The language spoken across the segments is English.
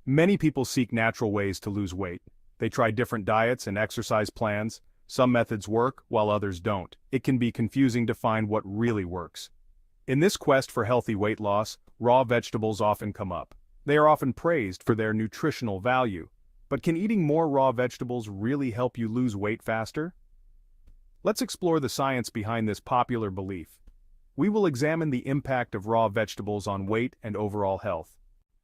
Many people seek natural ways to lose weight. They try different diets and exercise plans. Some methods work, while others don't. It can be confusing to find what really works. In this quest for healthy weight loss, raw vegetables often come up. They are often praised for their nutritional value. But can eating more raw vegetables really help you lose weight faster? Let's explore the science behind this popular belief. We will examine the impact of raw vegetables on weight and overall health.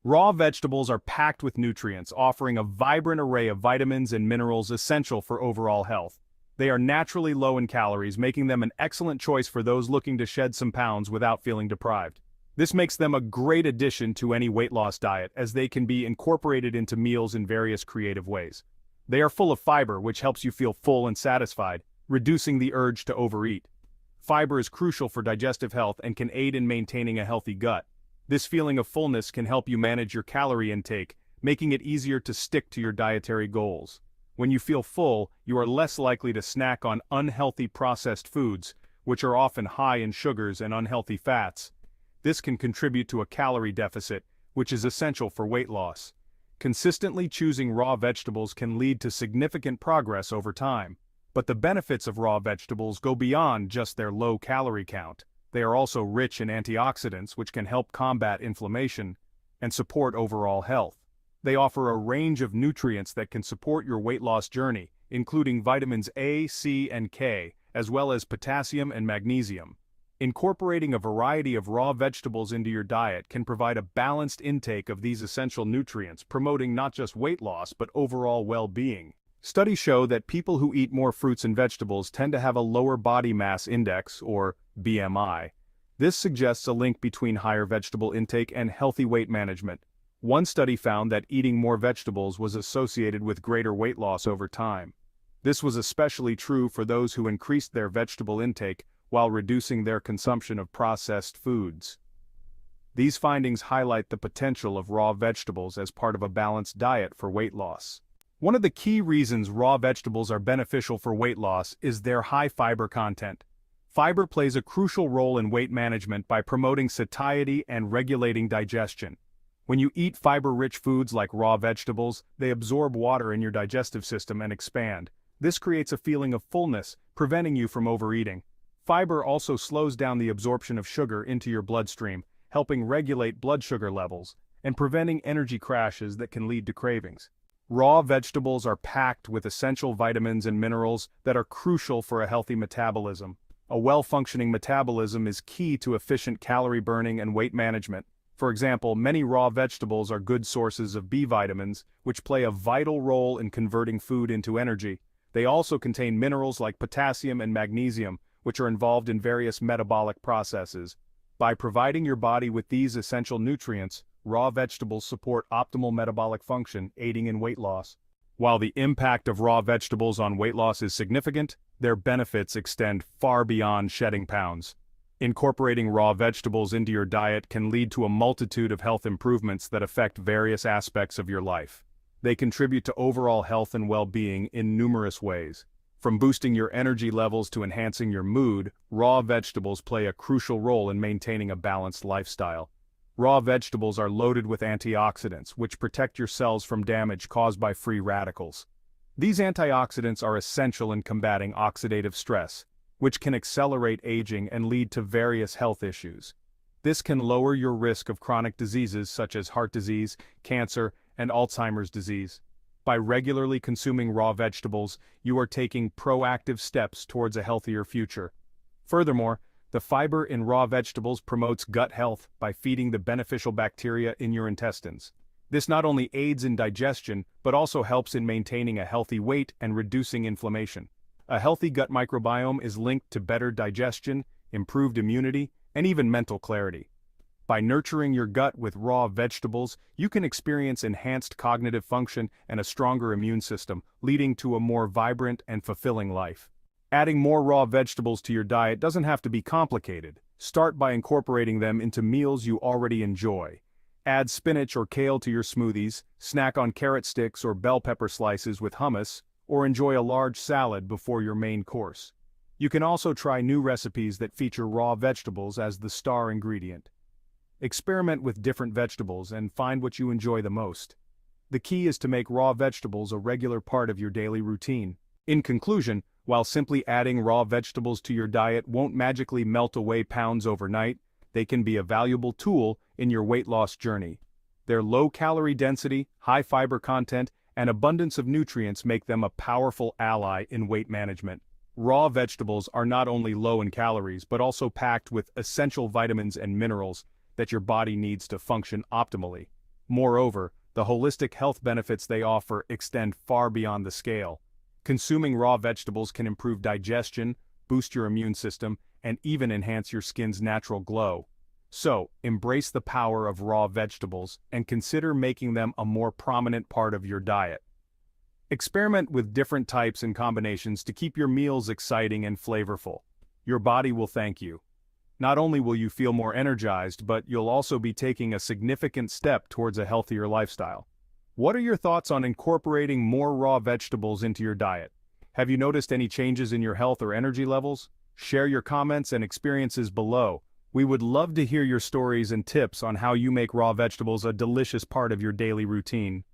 Raw vegetables are packed with nutrients, offering a vibrant array of vitamins and minerals essential for overall health. They are naturally low in calories, making them an excellent choice for those looking to shed some pounds without feeling deprived. This makes them a great addition to any weight loss diet, as they can be incorporated into meals in various creative ways. They are full of fiber, which helps you feel full and satisfied, reducing the urge to overeat. Fiber is crucial for digestive health and can aid in maintaining a healthy gut. This feeling of fullness can help you manage your calorie intake, making it easier to stick to your dietary goals. When you feel full, you are less likely to snack on unhealthy processed foods, which are often high in sugars and unhealthy fats. This can contribute to a calorie deficit, which is essential for weight loss. Consistently choosing raw vegetables can lead to significant progress over time. But the benefits of raw vegetables go beyond just their low calorie count. They are also rich in antioxidants, which can help combat inflammation and support overall health. They offer a range of nutrients that can support your weight loss journey, including vitamins A, C, and K, as well as potassium and magnesium. Incorporating a variety of raw vegetables into your diet can provide a balanced intake of these essential nutrients, promoting not just weight loss but overall well-being. Studies show that people who eat more fruits and vegetables tend to have a lower body mass index, or BMI. This suggests a link between higher vegetable intake and healthy weight management. One study found that eating more vegetables was associated with greater weight loss over time. This was especially true for those who increased their vegetable intake while reducing their consumption of processed foods. These findings highlight the potential of raw vegetables as part of a balanced diet for weight loss. One of the key reasons raw vegetables are beneficial for weight loss is their high fiber content. Fiber plays a crucial role in weight management by promoting satiety and regulating digestion. When you eat fiber-rich foods like raw vegetables, they absorb water in your digestive system and expand. This creates a feeling of fullness, preventing you from overeating. Fiber also slows down the absorption of sugar into your bloodstream, helping regulate blood sugar levels and preventing energy crashes that can lead to cravings. Raw vegetables are packed with essential vitamins and minerals that are crucial for a healthy metabolism. A well-functioning metabolism is key to efficient calorie burning and weight management. For example, many raw vegetables are good sources of B vitamins, which play a vital role in converting food into energy. They also contain minerals like potassium and magnesium, which are involved in various metabolic processes. By providing your body with these essential nutrients, raw vegetables support optimal metabolic function, aiding in weight loss. While the impact of raw vegetables on weight loss is significant, their benefits extend far beyond shedding pounds. Incorporating raw vegetables into your diet can lead to a multitude of health improvements that affect various aspects of your life. They contribute to overall health and well-being in numerous ways. From boosting your energy levels to enhancing your mood, raw vegetables play a crucial role in maintaining a balanced lifestyle. Raw vegetables are loaded with antioxidants, which protect your cells from damage caused by free radicals. These antioxidants are essential in combating oxidative stress, which can accelerate aging and lead to various health issues. This can lower your risk of chronic diseases such as heart disease, cancer, and Alzheimer's disease. By regularly consuming raw vegetables, you are taking proactive steps towards a healthier future. Furthermore, the fiber in raw vegetables promotes gut health by feeding the beneficial bacteria in your intestines. This not only aids in digestion, but also helps in maintaining a healthy weight and reducing inflammation. A healthy gut microbiome is linked to better digestion, improved immunity, and even mental clarity. By nurturing your gut with raw vegetables, you can experience enhanced cognitive function and a stronger immune system, leading to a more vibrant and fulfilling life. Adding more raw vegetables to your diet doesn't have to be complicated. Start by incorporating them into meals you already enjoy. Add spinach or kale to your smoothies, snack on carrot sticks or bell pepper slices with hummus, or enjoy a large salad before your main course. You can also try new recipes that feature raw vegetables as the star ingredient. Experiment with different vegetables and find what you enjoy the most. The key is to make raw vegetables a regular part of your daily routine. In conclusion, while simply adding raw vegetables to your diet won't magically melt away pounds overnight, they can be a valuable tool in your weight loss journey. Their low calorie density, high fiber content, and abundance of nutrients make them a powerful ally in weight management. Raw vegetables are not only low in calories but also packed with essential vitamins and minerals that your body needs to function optimally. Moreover, the holistic health benefits they offer extend far beyond the scale. Consuming raw vegetables can improve digestion, boost your immune system, and even enhance your skin's natural glow. So, embrace the power of raw vegetables and consider making them a more prominent part of your diet. Experiment with different types and combinations to keep your meals exciting and flavorful. Your body will thank you. Not only will you feel more energized, but you'll also be taking a significant step towards a healthier lifestyle. What are your thoughts on incorporating more raw vegetables into your diet? Have you noticed any changes in your health or energy levels? Share your comments and experiences below. We would love to hear your stories and tips on how you make raw vegetables a delicious part of your daily routine.